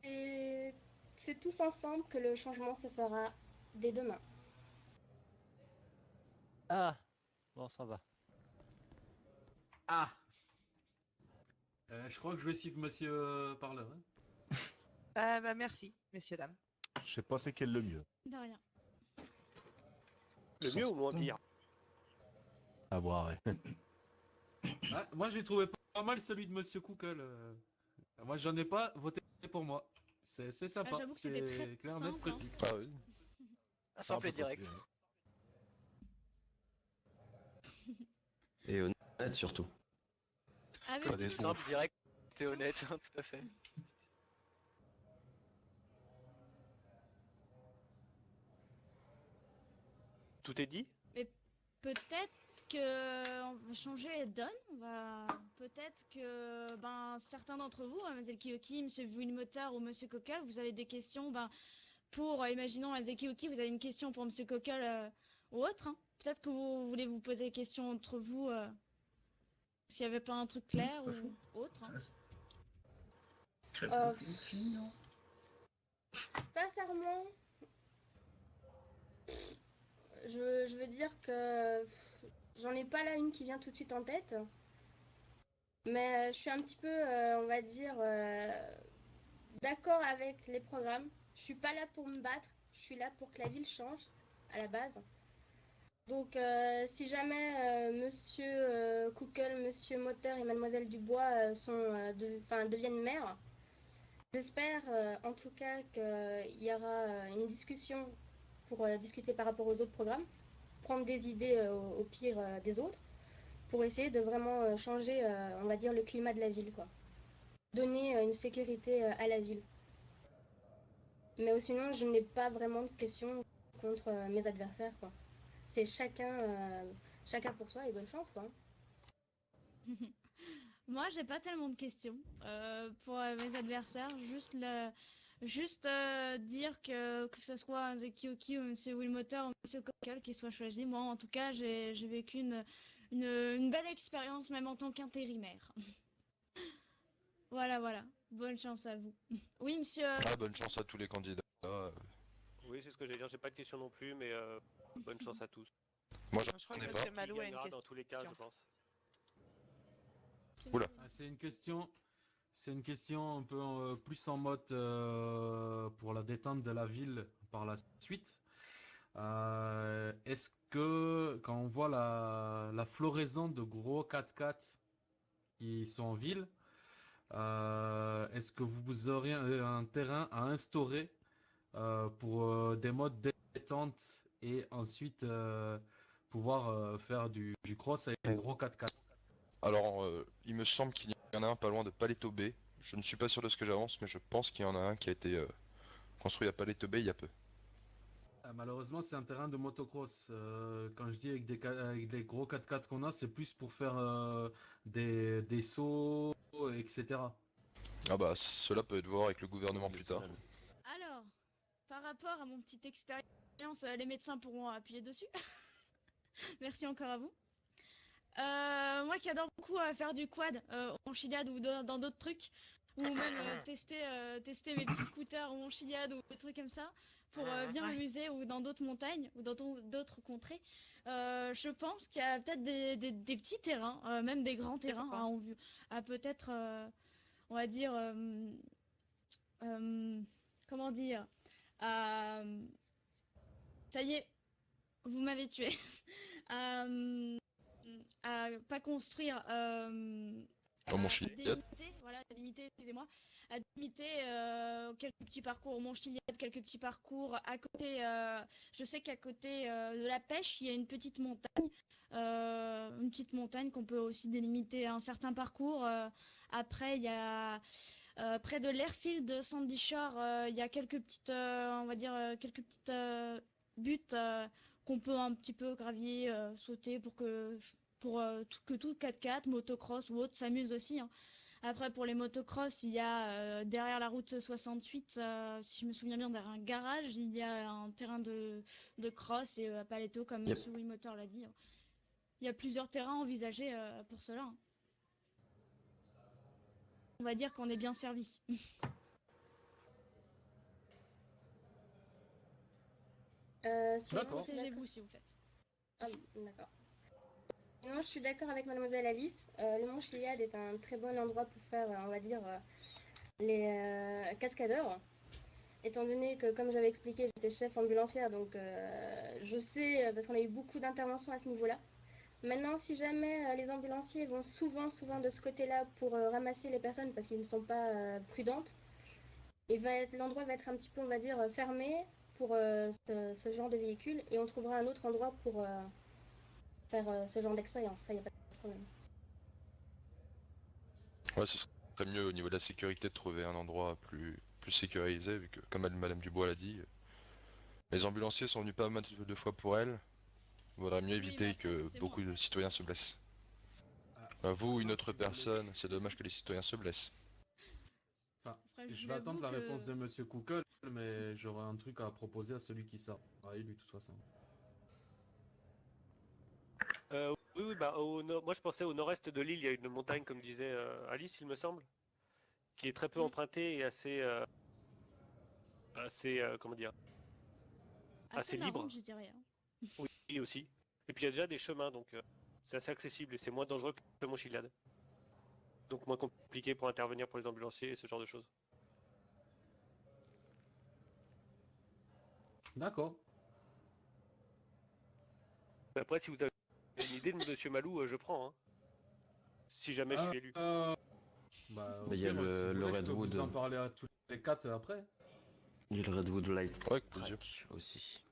C'est tous ensemble que le changement se fera dès demain. Ah, bon, ça va. Ah. Je crois que je vais suivre Monsieur Parleur. Hein. Bah, merci, messieurs, dames. Je sais pas c'est quel le mieux. De rien. Le mieux ou moins pire? À voir, ouais. Ah, moi j'ai trouvé pas mal celui de Monsieur Koukel. Moi j'en ai pas, voté pour moi. C'est sympa. Ah, j'avoue que c'était très clair, net, simple, précis. hein. Ah oui. Simple et direct. Et honnête surtout. Ah oui, Comme dit, simple, direct et honnête, hein, tout à fait. Tout est dit? mais peut-être que on va changer les donnes. Peut-être que certains d'entre vous, Mademoiselle Kiyoki, Monsieur Vuilmotar ou Monsieur Coquel, vous avez des questions. Pour, imaginons, Mademoiselle Kiyoki, vous avez une question pour Monsieur Coquel ou autre. Hein. Peut-être que vous voulez vous poser des questions entre vous s'il n'y avait pas un truc clair ou autre. Hein. Sincèrement, je veux dire que j'en ai pas là une qui vient tout de suite en tête. Mais je suis un petit peu, on va dire, d'accord avec les programmes. Je suis pas là pour me battre, je suis là pour que la ville change, à la base. Donc si jamais Monsieur Koukel, Monsieur Moteur et Mademoiselle Dubois deviennent maires, j'espère en tout cas qu'il y aura une discussion pour discuter par rapport aux autres programmes, prendre des idées au pire des autres, pour essayer de vraiment changer, on va dire, le climat de la ville, quoi. Donner une sécurité à la ville. Mais sinon, je n'ai pas vraiment de questions contre mes adversaires, quoi. C'est chacun pour soi et bonne chance, quoi. Moi, j'ai pas tellement de questions pour mes adversaires. Juste dire que ce soit Zekioki ou M. Wilmotter ou M. Coquel qui soit choisi. Moi, en tout cas, j'ai vécu une belle expérience, même en tant qu'intérimaire. Voilà. Bonne chance à vous. Oui, monsieur. Ah, bonne chance à tous les candidats. Oui, c'est ce que j'allais dire. J'ai pas de questions non plus, mais bonne chance à tous. Moi, Je crois j'en ai que pas. M. Malou a une Dans question. tous les cas, je pense. Oula. C'est une question un peu plus en mode pour la détente de la ville par la suite. Est-ce que quand on voit la floraison de gros 4x4 qui sont en ville, est-ce que vous auriez un terrain à instaurer pour des modes détente et ensuite pouvoir faire du cross avec les gros 4x4? Alors, il me semble qu'il y en a un pas loin de Paleto Bay. Je ne suis pas sûr de ce que j'avance, mais je pense qu'il y en a un qui a été construit à Paleto Bay il y a peu. Malheureusement, c'est un terrain de motocross. Quand je dis avec des gros 4x4 qu'on a, c'est plus pour faire des sauts, etc. Ah bah, cela peut être voir avec le gouvernement plus tard. Alors, par rapport à mon petite expérience, les médecins pourront appuyer dessus. Merci encore à vous. Moi qui adore beaucoup faire du quad en Chiliade ou dans d'autres trucs, ou même tester mes petits scooters ou mon Chiliad ou des trucs comme ça pour bien m'amuser ou dans d'autres montagnes ou dans d'autres contrées. Je pense qu'il y a peut-être des petits terrains, même des grands terrains à peut-être, on va dire, comment dire, ça y est, vous m'avez tué. À pas construire, mon Chiliad. excusez-moi, à limiter quelques petits parcours, mon Chiliad, quelques petits parcours à côté. Je sais qu'à côté de la pêche, il y a une petite montagne qu'on peut aussi délimiter un certain parcours. Après, il y a près de l'airfield de Sandy Shore, il y a quelques petites, on va dire, quelques petites buttes qu'on peut un petit peu gravier, sauter pour que tout 4x4, motocross ou autre s'amuse aussi. Hein. Après, pour les motocross, il y a derrière la route 68, si je me souviens bien, derrière un garage, il y a un terrain de cross et à Paleto, comme M. Wimotor l'a dit. Hein. Il y a plusieurs terrains envisagés pour cela. Hein. On va dire qu'on est bien servi. D'accord. Protégez-vous si vous faites. Ah, d'accord. Sinon, je suis d'accord avec Mademoiselle Alice. Le Mont Chiliad est un très bon endroit pour faire, on va dire, les cascadeurs. Étant donné que, comme j'avais expliqué, j'étais chef ambulancière, donc je sais, parce qu'on a eu beaucoup d'interventions à ce niveau-là. Maintenant, si jamais les ambulanciers vont souvent de ce côté-là pour ramasser les personnes parce qu'ils ne sont pas prudentes, l'endroit va être un petit peu, on va dire, fermé pour ce genre de véhicule et on trouvera un autre endroit pour faire ce genre d'expérience. Ça, il n'y a pas de problème. Ouais, ce serait mieux au niveau de la sécurité de trouver un endroit plus sécurisé, vu que, comme Madame Dubois l'a dit, les ambulanciers sont venus pas mal de fois pour elle. Il vaudrait mieux éviter que beaucoup de citoyens se blessent. Vous ou une autre personne, c'est dommage que les citoyens se blessent. Enfin, je vais attendre la réponse de Monsieur Koukel, mais j'aurai un truc à proposer à celui qui sera élu de toute façon. Oui, bah, moi je pensais au nord-est de l'île, il y a une montagne, comme disait Alice, il me semble, qui est très peu empruntée et assez comment dire, assez libre. Marrant, je dirais. Hein. Oui, aussi. Et puis il y a déjà des chemins, donc c'est assez accessible et c'est moins dangereux que le Mont Chiliad. Donc moins compliqué pour intervenir pour les ambulanciers et ce genre de choses. D'accord. Après, si vous avez une idée de Monsieur Malou, je prends. Hein. Si jamais je suis élu. Il y a le Redwood. Vous en parler à tous les 4 après. Il y a le Redwood Light Track aussi.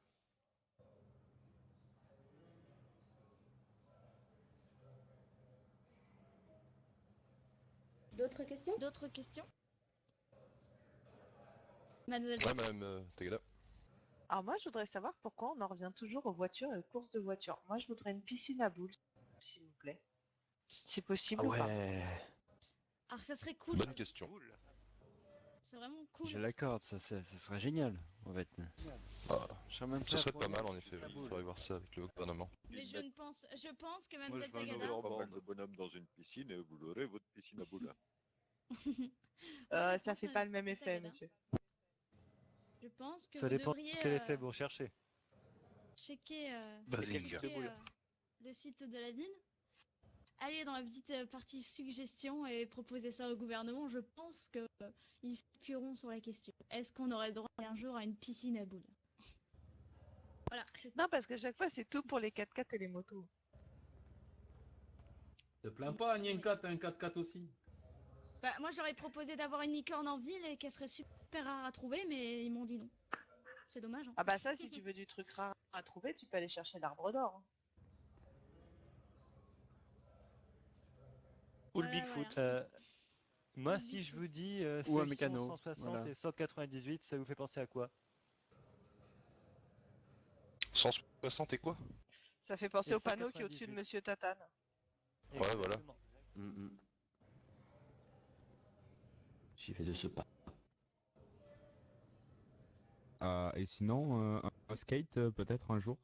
D'autres questions? D'autres questions? Mademoiselle. Ouais, Madame Tagada. Alors moi, je voudrais savoir pourquoi on en revient toujours aux voitures et aux courses de voitures. Moi, je voudrais une piscine à boules, s'il vous plaît. C'est possible ou pas? Alors ça serait cool. Bonne question. C'est vraiment cool. Je l'accorde, ça serait génial, en fait. Ah, ça serait pas mal en effet, il faudrait voir ça avec le gouvernement. Mais je pense que Moi, Mademoiselle je vais Tagada... nourrir pas mal de bonhommes dans une piscine et vous l'aurez, votre piscine à boules. Ça fait pas le même effet, monsieur. Je pense que ça vous dépend devriez quel effet vous recherchez. checker Basing. le site de la ville, aller dans la petite partie suggestion et proposer ça au gouvernement. Je pense que ils s'appuieront sur la question. Est-ce qu'on aurait le droit un jour à une piscine à boules? Voilà. Non, parce qu'à chaque fois, c'est tout pour les 4x4 et les motos. Te plains pas, Nienka, t'as un 4x4 aussi. Bah, moi, j'aurais proposé d'avoir une licorne en ville et qu'elle serait super rare à trouver, mais ils m'ont dit non. C'est dommage. Hein. Ah bah ça, si tu veux du truc rare à trouver, tu peux aller chercher l'arbre d'or. Hein. Ou le Bigfoot. Voilà. Moi, si je vous dis Ou un section mécano, 160 voilà. et 198, ça vous fait penser à quoi? 160 et quoi? Ça fait penser Et au panneau qui est au-dessus de 198. Monsieur Tatane. Ouais, voilà. J'y vais de ce pas. Et sinon, un skate peut-être un jour.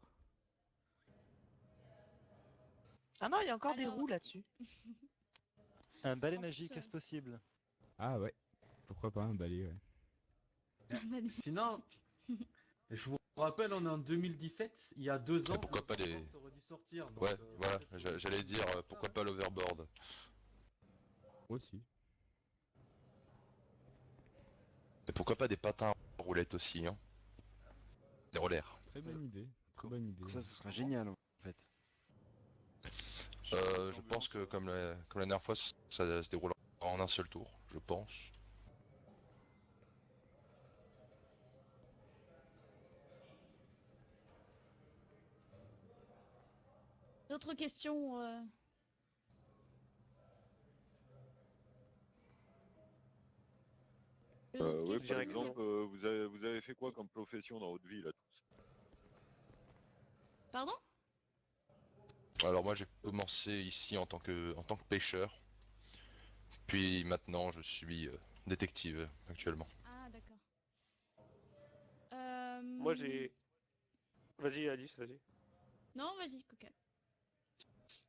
Ah non, il y a encore des roues là-dessus. Un balai magique, est-ce possible? Ah ouais. Pourquoi pas un balai, ouais. Sinon, je vous rappelle, on est en 2017, il y a 2 ans, pourquoi pas les... aurait dû sortir. Donc, Ouais, voilà, j'allais dire pourquoi pas l'overboard. Aussi. Et pourquoi pas des patins en roulette aussi, hein. Des rollers. Très bonne idée. Très bonne idée. Ça, ce serait génial en fait. Je pense que comme la dernière fois, ça se déroule en un seul tour, je pense. D'autres questions Oui, par exemple, vous avez fait quoi comme profession dans votre vie, là, tous? Pardon? Alors moi j'ai commencé ici en tant que pêcheur, puis maintenant je suis détective actuellement. Ah, d'accord. Moi j'ai... Vas-y Alice, vas-y. Non, vas-y, Coca.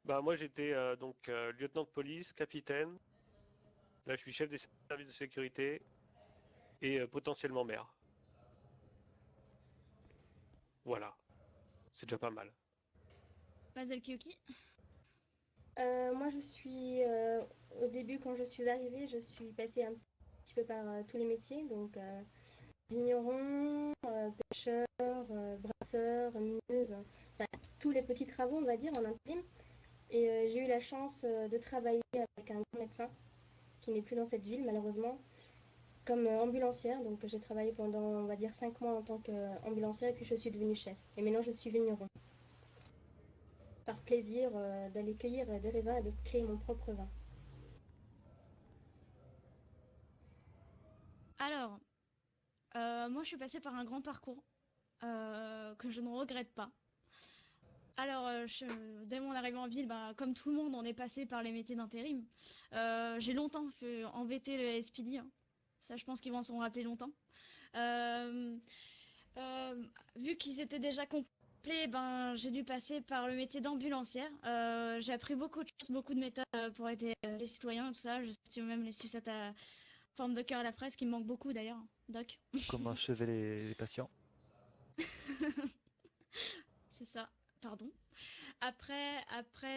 Bah moi j'étais donc lieutenant de police, capitaine. Là je suis chef des services de sécurité et potentiellement maire. Voilà. C'est déjà pas mal. Mazel Kiyuki. Moi, je suis au début, quand je suis arrivée, je suis passée un petit peu par tous les métiers, donc vigneron, pêcheur, brasseur, mineuse, enfin, tous les petits travaux, on va dire, en intérim. Et j'ai eu la chance de travailler avec un grand médecin qui n'est plus dans cette ville, malheureusement, comme ambulancière. Donc j'ai travaillé pendant, on va dire, 5 mois en tant qu'ambulancière et puis je suis devenue chef. Et maintenant, je suis vigneron. Par plaisir d'aller cueillir des raisins et de créer mon propre vin. Alors, moi je suis passée par un grand parcours que je ne regrette pas. Alors, dès mon arrivée en ville, bah, comme tout le monde, on est passé par les métiers d'intérim. J'ai longtemps embêté le SPD, hein. Ça, je pense qu'ils vont s'en rappeler longtemps. Vu qu'ils étaient déjà complets, ben, j'ai dû passer par le métier d'ambulancière. J'ai appris beaucoup de choses, beaucoup de méthodes pour aider les citoyens, tout ça. Je sais même les sucettes à forme de cœur à la fraise, qui me manque beaucoup d'ailleurs, Doc. Comment achever les patients. C'est ça, pardon. Après,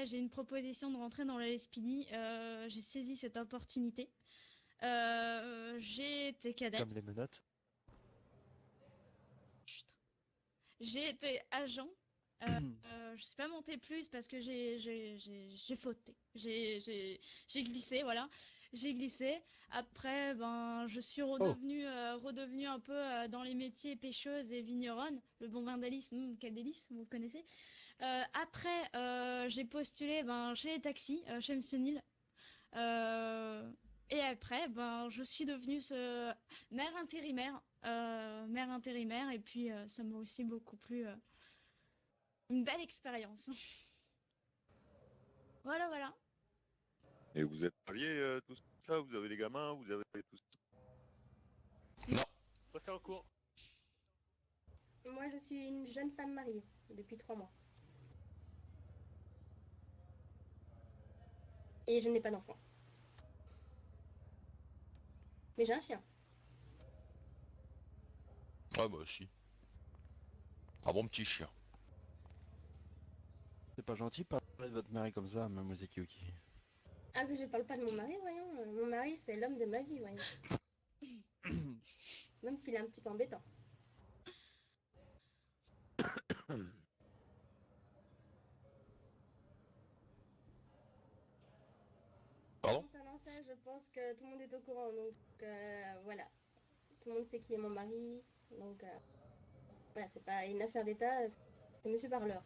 j'ai une proposition de rentrer dans le SPD. J'ai saisi cette opportunité. J'ai été cadette. Comme les menottes. J'ai été agent. Je suis pas montée plus parce que j'ai fauté. J'ai glissé, voilà. J'ai glissé. Après, ben, je suis redevenue un peu dans les métiers pêcheuse et vigneronne. Le bon vin d'Alice, quel délice, vous le connaissez. Après, j'ai postulé chez les taxis, chez Monsieur Nil. Et après, ben, je suis devenue mère intérimaire. Et puis ça m'a aussi beaucoup plu. Une belle expérience. Voilà, voilà. Et vous êtes mariés, tout ça? Vous avez des gamins? Vous avez tout ça? Non. Passez en cours. Moi, je suis une jeune femme mariée depuis 3 mois. Et je n'ai pas d'enfant. Mais j'ai un chien. Ouais, bah aussi. Un bon petit chien. C'est pas gentil de parler de votre mari comme ça, mademoiselle Kiyuki. Ah, que je parle pas de mon mari, voyons. Mon mari, c'est l'homme de ma vie, voyons. Même s'il est un petit peu embêtant. Pardon? Concernant ça, je pense que tout le monde est au courant. Donc voilà. Tout le monde sait qui est mon mari. Donc voilà, c'est pas une affaire d'État, c'est Monsieur Parleur.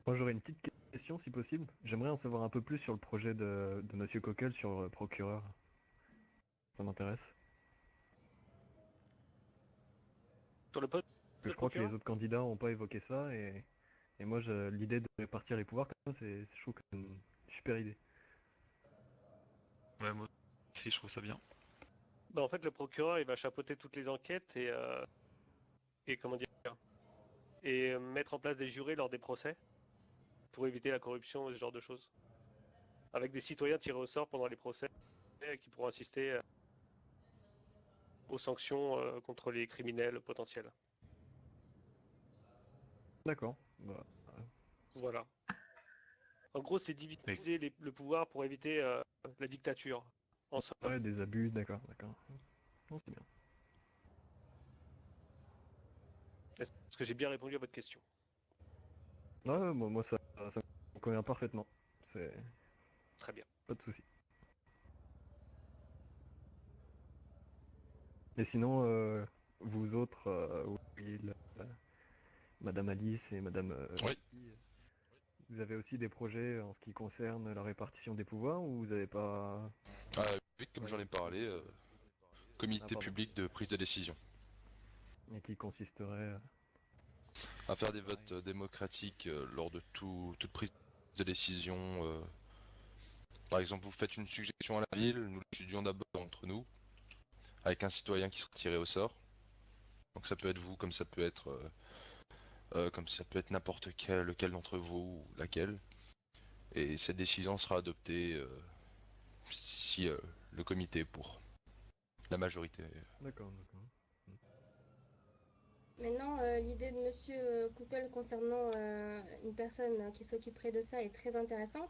Moi j'aurais une petite question si possible. J'aimerais en savoir un peu plus sur le projet de Monsieur Coquel sur le procureur. Ça m'intéresse. Sur le poste Parce que je crois que les autres candidats n'ont pas évoqué ça et moi l'idée de répartir les pouvoirs comme ça, je trouve que c'est une super idée. Ouais, moi aussi, je trouve ça bien. Bah, en fait, le procureur, il va chapeauter toutes les enquêtes et comment dire, et mettre en place des jurés lors des procès pour éviter la corruption et ce genre de choses. Avec des citoyens tirés au sort pendant les procès qui pourront assister aux sanctions contre les criminels potentiels. D'accord. Bah, Voilà. En gros, c'est diviser le pouvoir pour éviter la dictature. En somme. ouais, des abus, d'accord. Non, c'est bien. Est-ce que j'ai bien répondu à votre question? Ouais, moi ça me convient parfaitement. C'est Très bien. pas de souci. Et sinon, vous autres, Will, Madame Alice et Madame Vicky, vous avez aussi des projets en ce qui concerne la répartition des pouvoirs ou vous n'avez pas... Ah oui, comme j'en ai parlé, comité public de prise de décision. Et qui consisterait... À faire des votes démocratiques lors de toute prise de décision. Par exemple, vous faites une suggestion à la ville, nous l'étudions d'abord entre nous, avec un citoyen qui sera tiré au sort. Donc ça peut être vous, comme ça peut être n'importe lequel d'entre vous ou laquelle. Et cette décision sera adoptée si le comité est pour. La majorité. D'accord. Maintenant, l'idée de Monsieur Kukul concernant une personne qui s'occuperait de ça est très intéressante.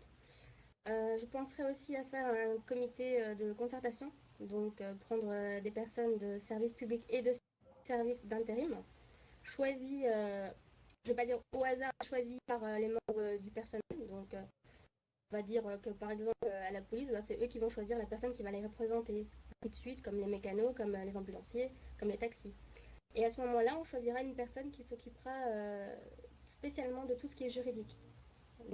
Je penserais aussi à faire un comité de concertation, donc prendre des personnes de services publics et de services d'intérim, choisis, je vais pas dire au hasard, choisis par les membres du personnel. Donc, on va dire que par exemple à la police, c'est eux qui vont choisir la personne qui va les représenter. Tout de suite, comme les mécanos, comme les ambulanciers, comme les taxis. Et à ce moment-là, on choisira une personne qui s'occupera spécialement de tout ce qui est juridique.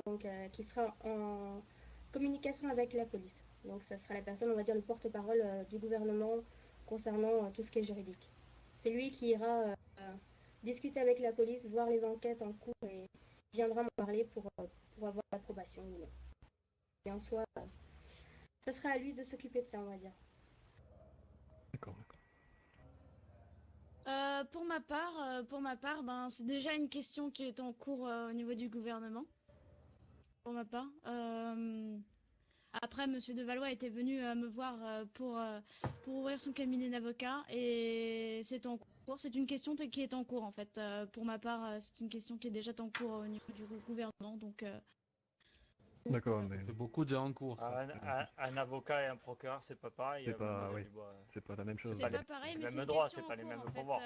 Donc, qui sera en communication avec la police. Donc, ça sera la personne, on va dire, le porte-parole du gouvernement concernant tout ce qui est juridique. C'est lui qui ira discuter avec la police, voir les enquêtes en cours et viendra m'en parler pour avoir l'approbation ou non. Et en soi, ça sera à lui de s'occuper de ça, on va dire. D'accord. Pour ma part, ben, c'est déjà une question qui est en cours au niveau du gouvernement. Pour ma part. Après, Monsieur de Valois était venu me voir pour ouvrir son cabinet d'avocat et c'est en cours. C'est une question qui est en cours en fait. Pour ma part, c'est une question qui est déjà en cours au niveau du gouvernement. Donc. D'accord, mais... Ça fait beaucoup de en cours. Ça. Un avocat et un procureur, c'est pas pareil. C'est pas la même chose. C'est pas pareil, mais c'est une droit, question c'est pas en les cours, mêmes en fait. pouvoirs.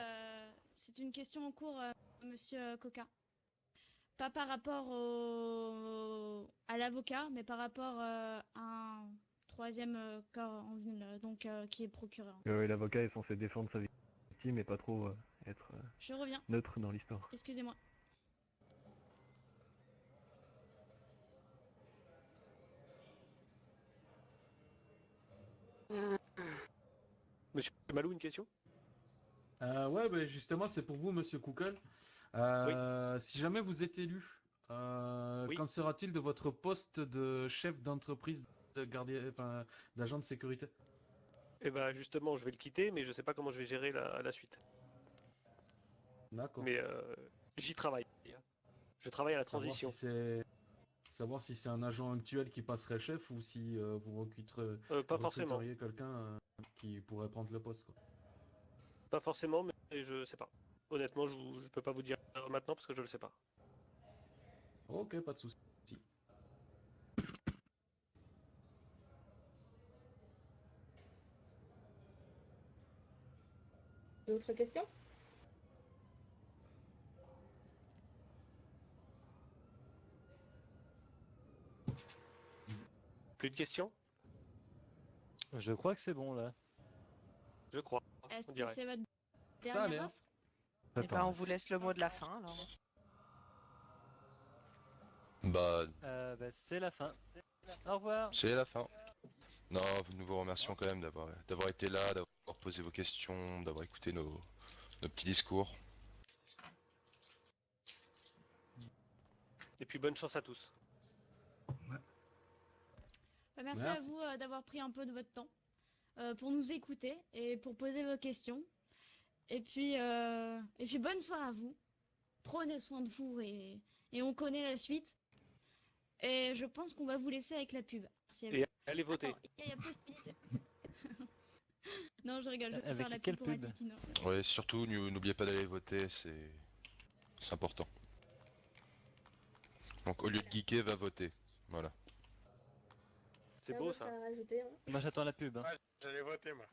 C'est une question en cours, Monsieur Coca. Pas par rapport à l'avocat, mais par rapport à un troisième corps en ville, donc qui est procureur. L'avocat est censé défendre sa victime et pas trop être Je reviens. neutre dans l'histoire. Excusez-moi. Monsieur Malou, une question? Ouais, bah, justement, c'est pour vous, Monsieur Kukul. Si jamais vous êtes élu, qu'en sera-t-il de votre poste de chef d'entreprise d'agent de sécurité? Eh ben justement, je vais le quitter, mais je sais pas comment je vais gérer la suite. D'accord. Mais j'y travaille. Je travaille à la transition. Savoir si c'est un agent actuel qui passerait chef ou si vous recruteriez quelqu'un qui pourrait prendre le poste. Quoi. Pas forcément, mais je sais pas. Honnêtement, je peux pas vous dire maintenant parce que je le sais pas. Ok, pas de souci. D'autres questions? Plus de questions? Je crois que c'est bon là. Je crois. Est-ce que c'est votre Ça dernière offre? Eh ben, on vous laisse le mot de la fin alors. C'est la fin. Au revoir. C'est la fin. Non, nous vous remercions quand même d'avoir été là, d'avoir posé vos questions, d'avoir écouté nos petits discours. Et puis bonne chance à tous. Merci à vous d'avoir pris un peu de votre temps pour nous écouter et pour poser vos questions. Et puis bonne soirée à vous. Prenez soin de vous et on connaît la suite. Et je pense qu'on va vous laisser avec la pub. Et allez voter. Il y a possibilité. Non, je rigole, je peux Avec faire la quelle pub pour pub Atitino. Ouais, surtout n'oubliez pas d'aller voter, c'est important. Donc au lieu de geeker, va voter. Voilà. C'est Un beau autre ça. à rajouter, hein. Moi j'attends la pub. Hein. Ouais, j'allais voter moi.